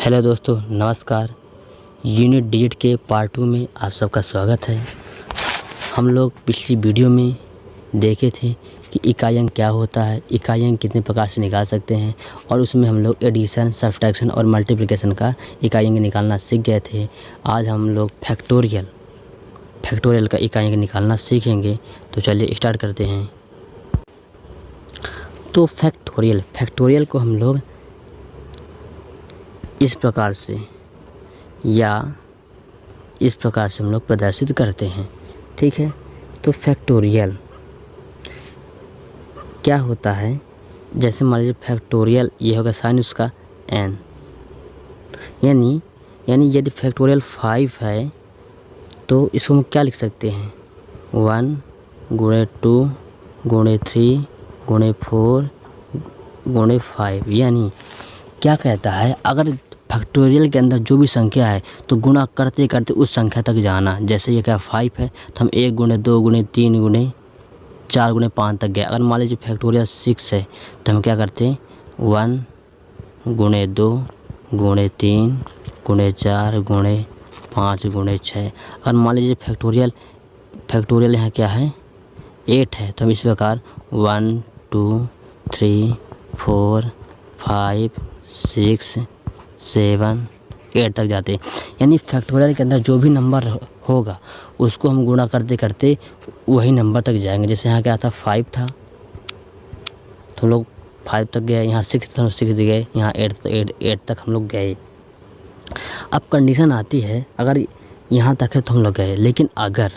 Hello दोस्तों, नमस्कार। Unit digit के पार्ट 2 में आप सबका स्वागत है। हम लोग पिछली वीडियो में देखे थे कि इकाई अंक क्या होता है, इकाई अंक कितने प्रकार से निकाल सकते हैं, और उसमें हम लोग एडिशन, सब्ट्रैक्शन और मल्टीप्लिकेशन का इकाई अंक निकालना सीख गए थे। आज हम लोग फैक्टोरियल का इकाई अंक निकालना सीखेंगे। तो चलिए स्टार्ट करते हैं। तो फैक्टोरियल को हम लोग इस प्रकार से या इस प्रकार से हम लोग प्रदर्शित करते हैं, ठीक है। तो फैक्टोरियल क्या होता है, जैसे मान लीजिए फैक्टोरियल ये होगा साइन उसका n, यानी यदि फैक्टोरियल 5 है तो इसको हम क्या लिख सकते हैं, 1 गुणे 2 गुणे 3 गुणे 4 गुणे 5। यानी क्या कहता है, अगर फैक्टोरियल के अंदर जो भी संख्या है तो गुणा करते करते उस संख्या तक जाना। जैसे ये क्या 5 है तो हम 1 गुणे 2 गुणे 3 गुणे 4 गुणे 5 तक गए। अगर मान लीजिए फैक्टोरियल 6 है तो हम क्या करते हैं, 1 गुणे 2 गुणे 3 गुणे 4 गुणे 5 गुणे 6। अगर मान लीजिए फैक्टोरियल यहाँ क्या है 8 है तो हम इस प्रकार 1 2 3 4 5 6 7 8 तक जाते हैं। यानी फैक्टोरियल के अंदर जो भी नंबर होगा उसको हम गुणा करते करते वही नंबर तक जाएंगे। जैसे यहाँ क्या था 5 था तो हम लोग 5 तक गए, यहाँ 6 था 6 गए, यहाँ 8 तक हम लोग गए। अब कंडीशन आती है, अगर यहाँ तक है तो हम लोग गए, लेकिन अगर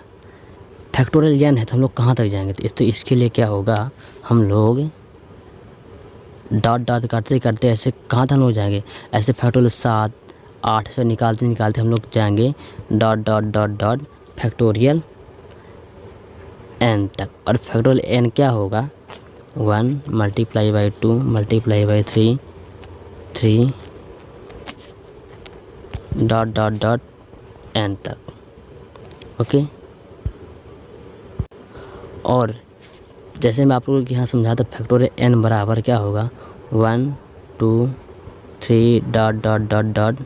फैक्टोरियल n है तो हम लोग कहाँ तक जाएंगे। तो इसके लिए क्या होगा, हम लोग डॉट डॉट करते करते ऐसे कहाँ तक हम लोग जाएंगे, ऐसे फैक्टोरियल 7 8 से निकालते निकालते हम लोग जाएंगे dot dot dot dot factorial n तक। और फैक्टोरियल n क्या होगा, 1 multiply by 2 multiply by 3 3 dot dot dot n तक, ओके। और जैसे मैं आप लोगों को यहाँ समझाता, फैक्टोरियल n बराबर क्या होगा, 1 2 3 dot dot dot dot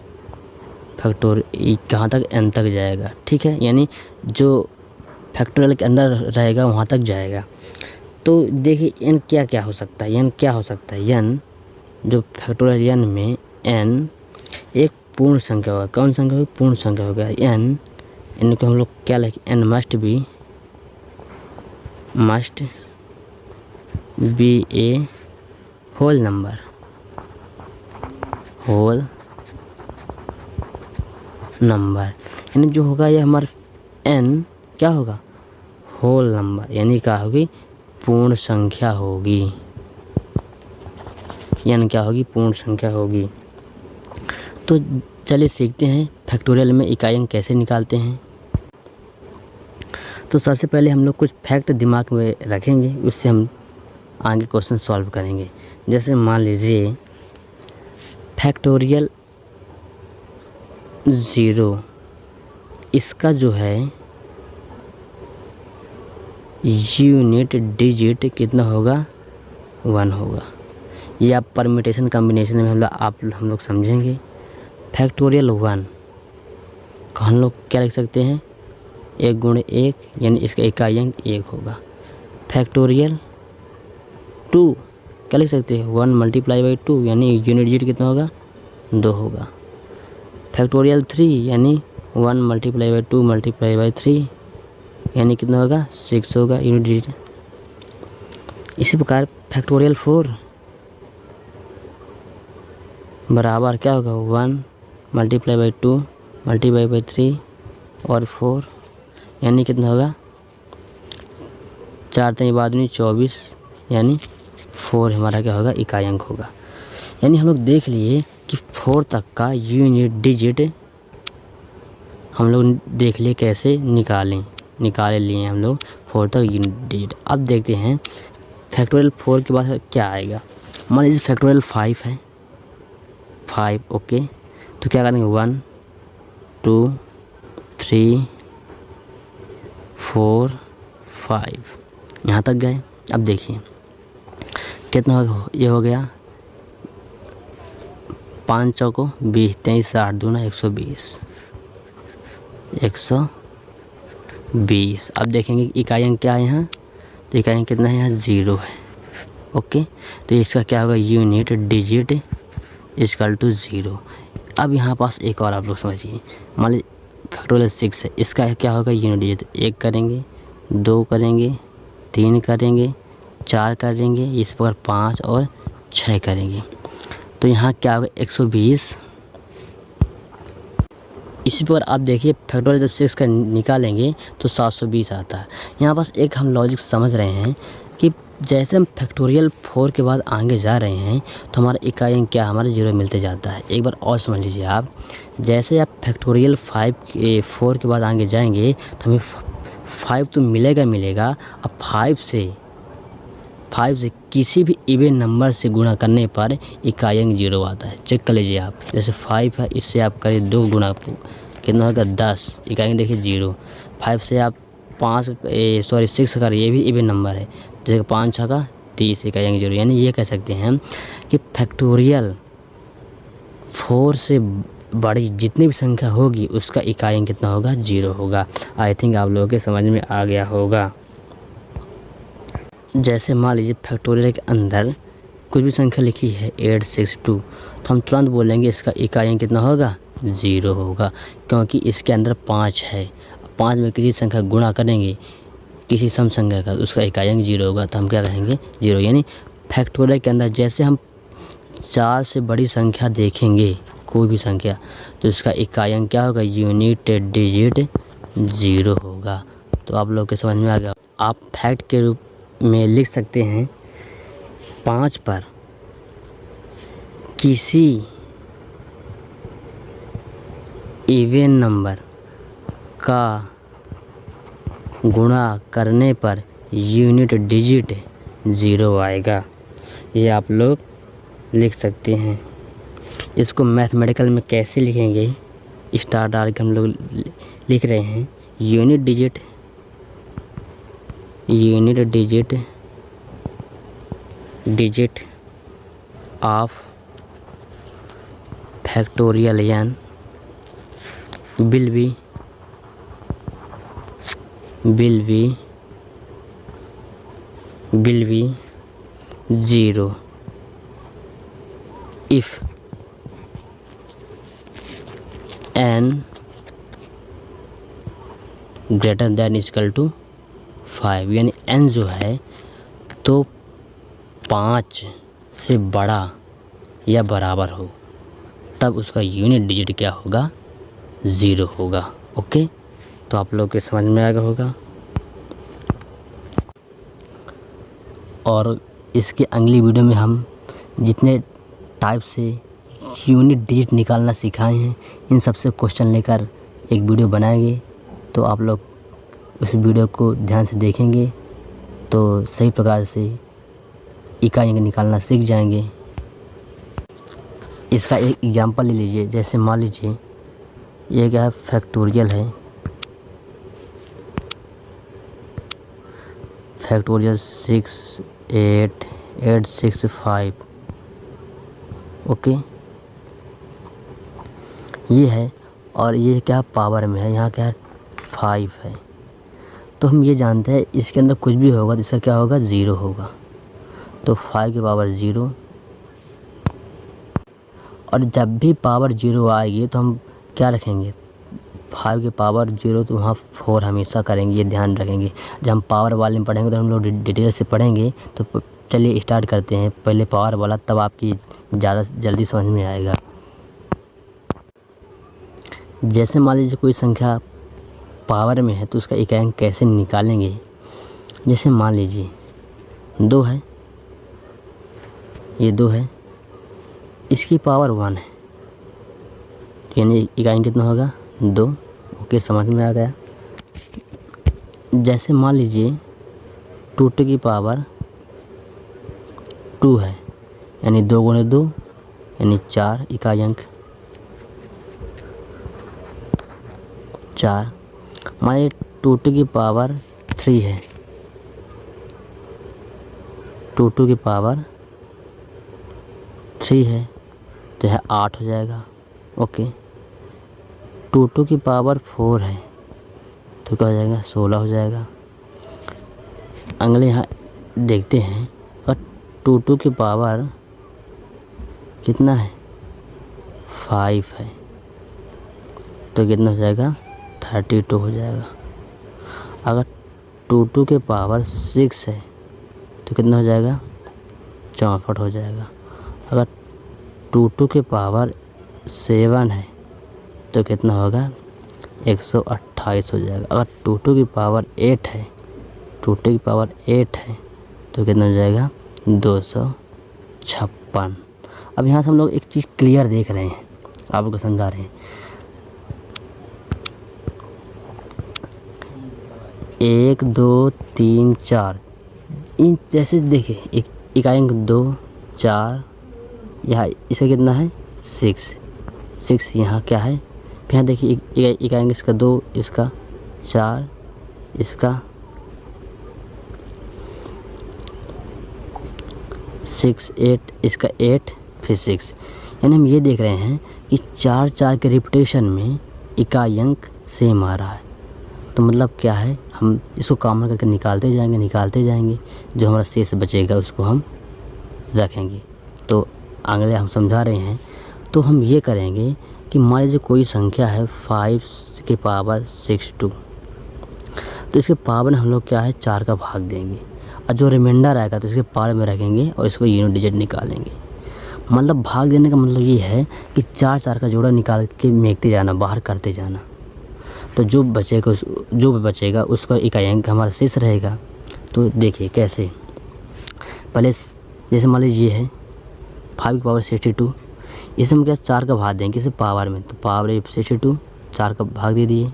factorial कहाँ तक n तक जाएगा, ठीक है। यानी जो फैक्टोरियल के अंदर रहेगा वहाँ तक जाएगा। तो देखिए n क्या क्या हो सकता है, n क्या हो सकता है, n जो फैक्टोरियल n में n एक पूर्ण संख्या होगा। कौन संख्या होगी, पूर्ण संख्या होगा। n इनको हम लोग क्या लिखें, n must be a whole number यानी जो होगा ये हमारा n क्या होगा, होल नंबर, यानी क्या होगी, पूर्ण संख्या होगी। n क्या होगी, पूर्ण संख्या होगी। तो चलिए सीखते हैं फैक्टोरियल में इकाई अंक कैसे निकालते हैं। तो सबसे पहले हम लोग कुछ फैक्ट दिमाग में रखेंगे, उससे हम आगे क्वेश्चन सॉल्व करेंगे। जैसे मान लीजिए फैक्टोरियल 0, इसका जो है यूनिट डिजिट कितना होगा, 1 होगा। या परम्यूटेशन कॉम्बिनेशन में हम लोग समझेंगे। फैक्टोरियल 1 को हम लोग क्या लिख सकते हैं, 1 गुणे 1, यानी इसका इकाई अंक 1 होगा। फैक्टोरियल 2 क्या लिख सकते हैं, 1 मल्टीप्लाई बाई 2, यानी यूनिट डिजिट कितना होगा, 2 होगा। फैक्टोरियल 3 यानी 1 मल्टीप्लाई बाई 2 मल्टीप्लाई बाई 3, यानी कितना होगा, 6 होगा यूनिट डिजिट। इसी प्रकार फैक्टोरियल 4 बराबर क्या होगा, 1 मल्टीप्लाई बाई 2 मल्टीप्लाई बाई 3 और 4, यानी कितना होगा, 4 3 बादनी 24, यानी 4 हमारा क्या होगा, इकाई अंक होगा। यानी हम लोग देख लिए कि 4 तक का यूनिट डिजिट हम लोग देख लिए कैसे निकाले लिए हम लोग 4 तक यूनिट डिजिट। अब देखते हैं फैक्टोरियल 4 के बाद क्या आएगा। मान लीजिए फैक्टोरियल 5 है, 5 ओके, तो क्या करेंगे, 1 2 3 4 5 यहाँ तक गए। अब देखिए कितना होगा, ये हो गया 5 चौको 20, 23 8 दूना 120, 120। अब देखेंगे इकाई अंक क्या है यहाँ, तो इकाई अंक कितना है यहाँ 0 है। ओके, तो इसका क्या होगा, यूनिट डिजिट इक्वल टू 0। अब यहाँ पास एक और आप लोग समझिए, मान लीजिए फैक्टोरियल 6 है, इसका क्या होगा यूनिट डिजिट, 1 करेंगे, 2 करेंगे, 3 करेंगे, 4 करेंगे, इस प्रकार 5 और 6 करेंगे। तो यहाँ क्या होगा 120। इसी प्रकार आप देखिए फैक्टोरियल जब 6 का निकालेंगे तो 720 आता है। यहाँ पास एक हम लॉजिक समझ रहे हैं कि जैसे हम फैक्टोरियल 4 के बाद आगे जा रहे हैं तो हमारा इकाई अंक क्या, हमारा 0 मिलते जाता है। एक बार और समझ लीजिए आप, जैसे आप फैक्टोरियल 4 के बाद आगे जाएंगे तो हमें 5 तो मिलेगा। अब 5 से किसी भी इवन नंबर से गुणा करने पर इकाई अंक 0 आता है। चेक कर लीजिए आप, जैसे 5 है, इससे आप करें 2 गुणा, कितना होगा 10, इकाई अंक देखिए 0। 5 से आप 6 करें, ये भी इवन नंबर है, जैसे 5 6 का 30, इकाई अंक 0। यानी ये कह सकते हैं कि फैक्टोरियल 4 से बड़ी जितनी भी संख्या होगी उसका इकाई अंक कितना होगा, 0 होगा। आई थिंक आप लोगों के समझ में आ गया होगा। जैसे मान लीजिए फैक्टोरियल के अंदर कुछ भी संख्या लिखी है 862, तो हम तुरंत बोलेंगे इसका इकाई अंक कितना होगा, 0 होगा, क्योंकि इसके अंदर 5 है। 5 में किसी संख्या गुणा करेंगे किसी सम संख्या का, उसका इकाई अंक 0 होगा, तो हम क्या कहेंगे 0। यानी फैक्टोरियल के अंदर जैसे हम 4 से बड़ी संख्या देखेंगे कोई भी संख्या, तो इसका इकाई अंक क्या होगा, यूनिट डिजिट 0 होगा। तो आप लोग के समझ में आ गया। आप फैक्ट के रूप में लिख सकते हैं 5 पर किसी इवन नंबर का गुणा करने पर यूनिट डिजिट 0 आएगा। ये आप लोग लिख सकते हैं। इसको मैथमेटिकल में कैसे लिखेंगे, स्टार डाल के हम लोग लिख रहे हैं unit digit of factorial n will be 0 if n greater than equal to 5। यानी n जो है तो 5 से बड़ा या बराबर हो, तब उसका यूनिट डिजिट क्या होगा, 0 होगा। ओके, तो आप लोग के समझ में आ गया होगा। और इसके अगली वीडियो में हम जितने टाइप से यूनिट डिजिट निकालना सिखाए हैं, इन सबसे क्वेश्चन लेकर एक वीडियो बनाएंगे। तो आप लोग उस वीडियो को ध्यान से देखेंगे तो सही प्रकार से इकाई अंक निकालना सीख जाएंगे। इसका एक एग्जांपल ले लीजिए, जैसे मान लीजिए ये क्या है, फैक्टोरियल है, फैक्टोरियल 6 8 8 6 5। ओके, ये है, और ये क्या पावर में है, यहाँ क्या है 5 है। तो हम ये जानते हैं इसके अंदर कुछ भी होगा तो इसका क्या होगा, 0 होगा। तो 5 की पावर 0, और जब भी पावर 0 आएगी तो हम क्या रखेंगे, 5 की पावर 0 तो वहाँ 4 हमेशा करेंगे, ये ध्यान रखेंगे। जब हम पावर वाले में पढ़ेंगे तो हम लोग डिटेल से पढ़ेंगे। तो चलिए स्टार्ट करते हैं पहले पावर वाला, तब आपकी ज़्यादा जल्दी समझ में आएगा। जैसे मान लीजिए कोई संख्या पावर में है तो उसका इकाई अंक कैसे निकालेंगे। जैसे मान लीजिए 2 है, ये 2 है, इसकी पावर 1 है, यानी इकाई अंक कितना होगा, 2। ओके, समझ में आ गया। जैसे मान लीजिए 2 की पावर 2 है, यानी 2 गुणे 2 यानी 4, इकाई अंक 4। मान लीजिए 2 की पावर 3 है, 2 की पावर 3 है, तो यह 8 हो जाएगा। ओके, 2 की पावर 4 है तो क्या हो जाएगा, 16 हो जाएगा। अगले यहाँ देखते हैं, और 2 की पावर कितना है, 5 है तो कितना हो जाएगा, 32 हो जाएगा। अगर 2 के पावर 6 है तो कितना हो जाएगा, 64 हो जाएगा। अगर 2 के पावर 7 है तो कितना होगा, 128 हो जाएगा। अगर 2 की पावर 8 है, 2 की पावर 8 है तो कितना हो जाएगा, 256। अब यहाँ से हम लोग एक चीज़ क्लियर देख रहे हैं, आपको समझा रहे हैं। 1 2 3 4 इन जैसे देखिए, एक इकाई अंक 2 4, यहाँ इसका कितना है, 6 यहाँ क्या है, फिर यहाँ देखिए इकाई अंक इसका 2, इसका 4, इसका 6 8, इसका 8, फिर 6। यानी हम ये देख रहे हैं कि 4 4 के रिपीटेशन में इकाई अंक सेम आ रहा है। तो मतलब क्या है, हम इसको कॉमन करके निकालते जाएंगे, जो हमारा शेष बचेगा उसको हम रखेंगे। तो अगले हम समझा रहे हैं। तो हम ये करेंगे कि मान लीजिए कोई संख्या है 5 की पावर 62, तो इसके पावर में हम लोग क्या है, 4 का भाग देंगे, और जो रिमाइंडर आएगा तो इसके पावर में रखेंगे और इसको यूनिट डिजिट निकालेंगे। मतलब भाग देने का मतलब ये है कि 4 4 का जोड़ा निकाल के मेकते जाना, बाहर करते जाना। तो जो भी बचेगा उसका इकाई अंक हमारा शेष रहेगा। तो देखिए कैसे, पहले जैसे मान लीजिए ये है 5 की पावर 62, इसे हम क्या 4 का भाग देंगे इसे पावर में, तो पावर 62, 4 का भाग दे दिए,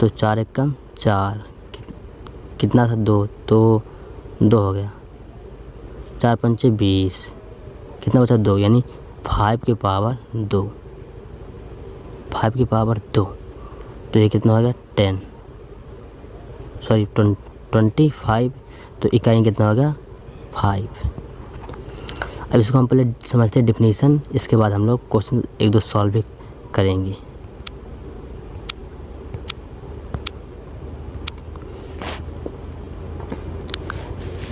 तो 4 1 कम 4, कितना था 2, तो 2 हो गया, 4 5 20, कितना बचा 2, यानी 5 की पावर 2, 5 की पावर 2, तो ये कितना हो गया 10, सॉरी 25, तो इकाई कितना हो गया 5। अब इसको हम पहले समझते हैं डेफिनेशन, इसके बाद हम लोग क्वेश्चन 1 2 सॉल्व भी करेंगे।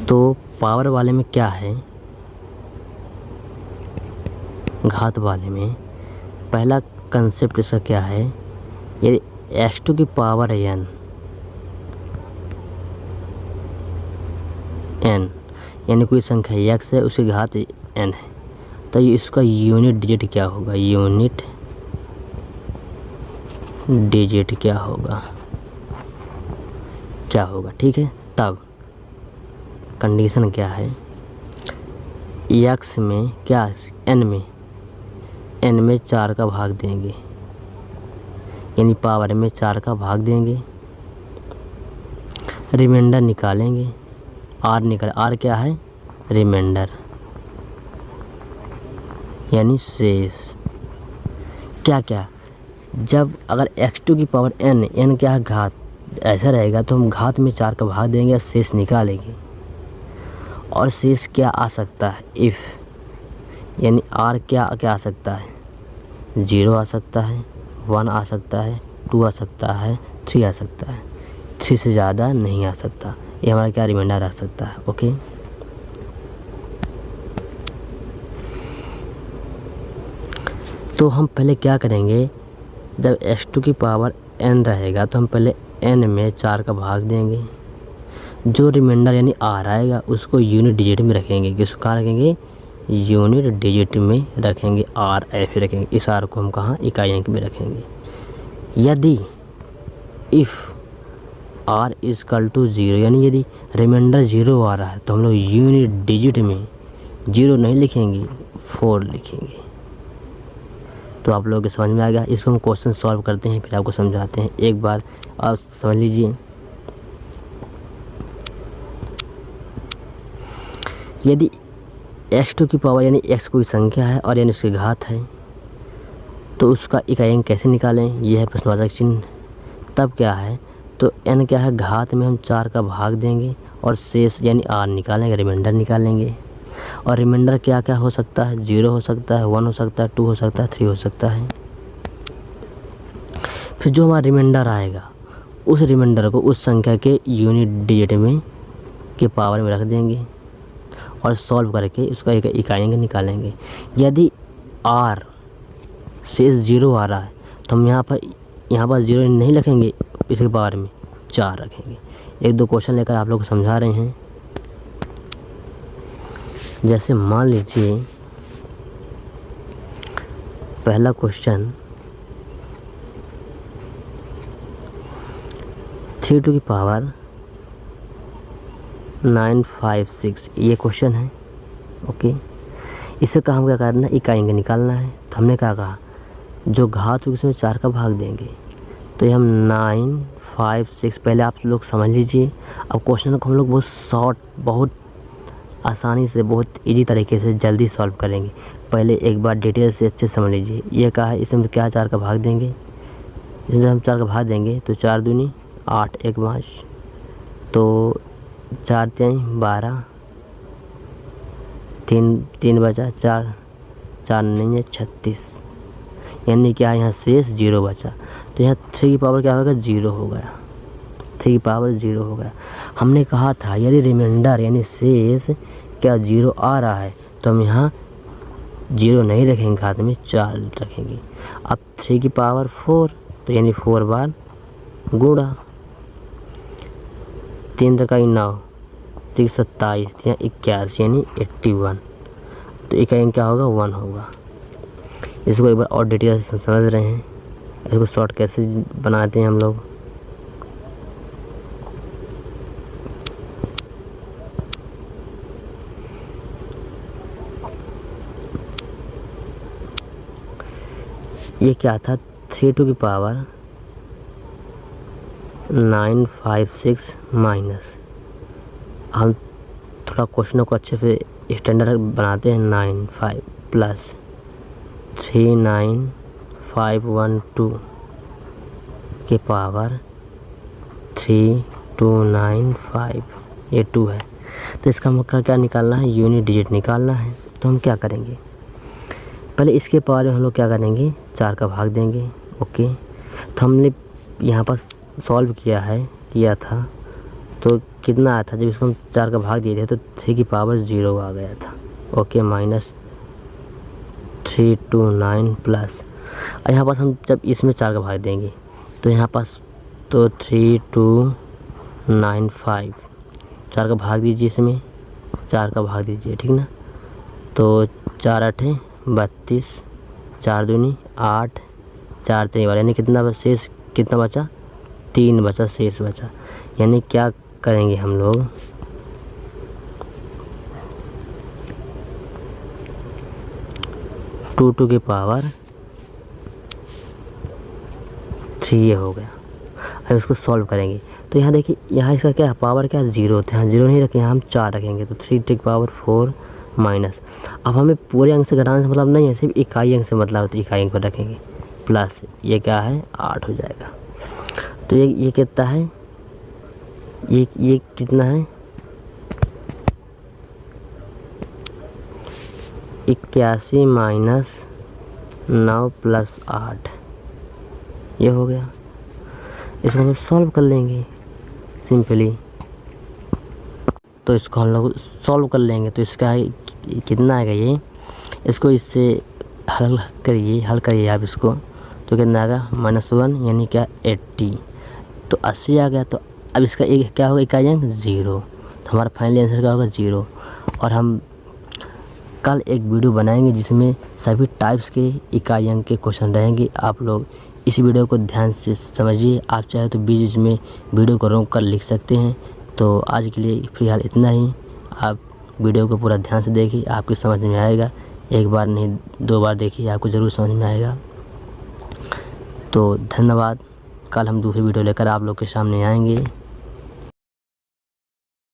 तो पावर वाले में क्या है, घात वाले में पहला कंसेप्ट इसका क्या है, यदि x2 की पावर n यानी कोई संख्या x है उसकी घात n है, तो ये इसका यूनिट डिजिट क्या होगा, यूनिट डिजिट क्या होगा, ठीक है। तब कंडीशन क्या है, x में क्या, n में 4 का भाग देंगे, यानी पावर में 4 का भाग देंगे, रिमाइंडर निकालेंगे, r क्या है, रिमाइंडर यानी शेष। क्या जब अगर x2 की पावर n क्या है, घात, ऐसा रहेगा तो हम घात में 4 का भाग देंगे और शेष निकालेंगे। और शेष क्या आ सकता है, इफ़, यानी r क्या आ सकता है, 0 आ सकता है, 1 आ सकता है, 2 आ सकता है, 3 आ सकता है, 3 से ज़्यादा नहीं आ सकता। ये हमारा क्या रिमाइंडर आ सकता है। ओके, तो हम पहले क्या करेंगे, जब x2 की पावर n रहेगा तो हम पहले n में 4 का भाग देंगे, जो रिमाइंडर यानी r आएगा उसको यूनिट डिजिट में रखेंगे, किसको कहाँ रखेंगे, यूनिट डिजिट में रखेंगे, r ऐसे रखेंगे, इस r को हम कहाँ, इकाई अंक में रखेंगे। यदि इफ़ r इक्वल टू 0, यानी यदि रिमाइंडर 0 आ रहा है तो हम लोग यूनिट डिजिट में 0 नहीं लिखेंगे, 4 लिखेंगे। तो आप लोगों के समझ में आ गया। इसको हम क्वेश्चन सॉल्व करते हैं, फिर आपको समझाते हैं। एक बार आप समझ लीजिए, यदि x2 की पावर यानी x कोई संख्या है और यानी उसकी घात है, तो उसका इकाई अंक कैसे निकालें, यह है प्रश्नवाचक चिन्ह। तब क्या है, तो n क्या है, घात में हम 4 का भाग देंगे और शेष यानी r निकालेंगे, रिमाइंडर निकालेंगे। और रिमाइंडर क्या क्या हो सकता है, 0 हो सकता है, 1 हो सकता है, 2 हो सकता है, 3 हो सकता है। फिर जो हमारा रिमाइंडर आएगा उस रिमाइंडर को उस संख्या के यूनिट डिजिट में के पावर में रख देंगे और सॉल्व करके उसका एक इकाई निकालेंगे। यदि r से 0 आ रहा है तो हम यहाँ पर 0 नहीं रखेंगे, इसके पावर में 4 रखेंगे। एक दो क्वेश्चन लेकर आप लोग को समझा रहे हैं। जैसे मान लीजिए पहला क्वेश्चन 3 टू की पावर 956 ये क्वेश्चन है। ओके, इसे का हम क्या करना है, इकाई अंक निकालना है। तो हमने क्या कहा, जो घात होगी उसमें 4 का भाग देंगे। तो ये हम 956 पहले आप लोग समझ लीजिए। अब क्वेश्चन को हम लोग बहुत आसानी से, बहुत इजी तरीके से जल्दी सॉल्व करेंगे। पहले एक बार डिटेल से अच्छे समझ लीजिए। ये कहा है, इसमें क्या 4 का भाग देंगे। इसमें जब हम 4 का भाग देंगे तो 4 दूनी 8, 1 5, तो 4 3 12, 3 बचा, 4 नहीं है 36, यानी क्या यहाँ शेष 0 बचा। तो यहाँ 3 की पावर क्या होगा, 0 हो गया। 3 की पावर 0 हो गया। हमने कहा था यदि रिमाइंडर यानी शेष क्या 0 आ रहा है तो हम यहाँ 0 नहीं रखेंगे, घात में 4 रखेंगे। अब 3 की पावर 4, तो यानी 4 बार गुणा 3 तक 9, 3 27 या 81 यानी 81। तो इकाई अंक क्या होगा, 1 होगा। इसको एक बार और डिटेल से समझ रहे हैं। इसको शॉर्ट कैसे बनाते हैं हम लोग। ये क्या था, 3 टू की पावर 956 माइनस, हम थोड़ा क्वेश्चनों को अच्छे से स्टैंडर्ड बनाते हैं। 95 प्लस 39512 के पावर 3295, ये 2 है। तो इसका मुख्य क्या निकालना है, यूनिट डिजिट निकालना है। तो हम क्या करेंगे, पहले इसके पावर में हम लोग क्या करेंगे, 4 का भाग देंगे। ओके, तो हमने यहाँ पर सॉल्व किया था तो कितना आया था, जब इसको हम 4 का भाग दिए थे तो 3 की पावर 0 आ गया था। ओके, माइनस 329 प्लस, और यहाँ पास हम जब इसमें 4 का भाग देंगे तो यहाँ पास तो 3295, 4 का भाग दीजिए, इसमें 4 का भाग दीजिए, ठीक ना। तो 4 8 32, 4 दूनी 8, 4 3 बार, यानी कितना शेष कितना बचा, 3 बचा, शेष बचा। यानी क्या करेंगे हम लोग, टू की पावर 3 ये हो गया। अब इसको सॉल्व करेंगे तो यहाँ देखिए, यहाँ इसका क्या पावर क्या 0 थे, यहाँ 0 नहीं रखें, यहाँ हम 4 रखेंगे। तो 3 की पावर 4 माइनस, अब हमें पूरे अंक से घटाने से मतलब नहीं है, सिर्फ इकाई अंक से मतलब, तो इकाई अंक पर रखेंगे। प्लस ये क्या है, 8 हो जाएगा। तो ये कितना है, ये कितना है, 81 माइनस 9 प्लस 8, ये हो गया। इसको हम सॉल्व कर लेंगे सिंपली। तो इसको हम लोग सॉल्व कर लेंगे तो इसका कितना आएगा, ये इसको इससे हल करिए आप इसको, तो कितना आएगा, -1 यानी क्या 80, तो 80 आ गया। तो अब इसका एक क्या होगा, इकाई अंक 0, तो हमारा फाइनल आंसर क्या होगा, 0। और हम कल एक वीडियो बनाएंगे जिसमें सभी टाइप्स के इकाई अंक के क्वेश्चन रहेंगे। आप लोग इस वीडियो को ध्यान से समझिए। आप चाहे तो बीच में वीडियो को रोक कर लिख सकते हैं। तो आज के लिए फिलहाल इतना ही। आप वीडियो को पूरा ध्यान से देखिए, आपकी समझ में आएगा। एक बार नहीं 2 बार देखिए, आपको ज़रूर समझ में आएगा। तो धन्यवाद। कल हम दूसरी वीडियो लेकर आप लोग के सामने आएंगे।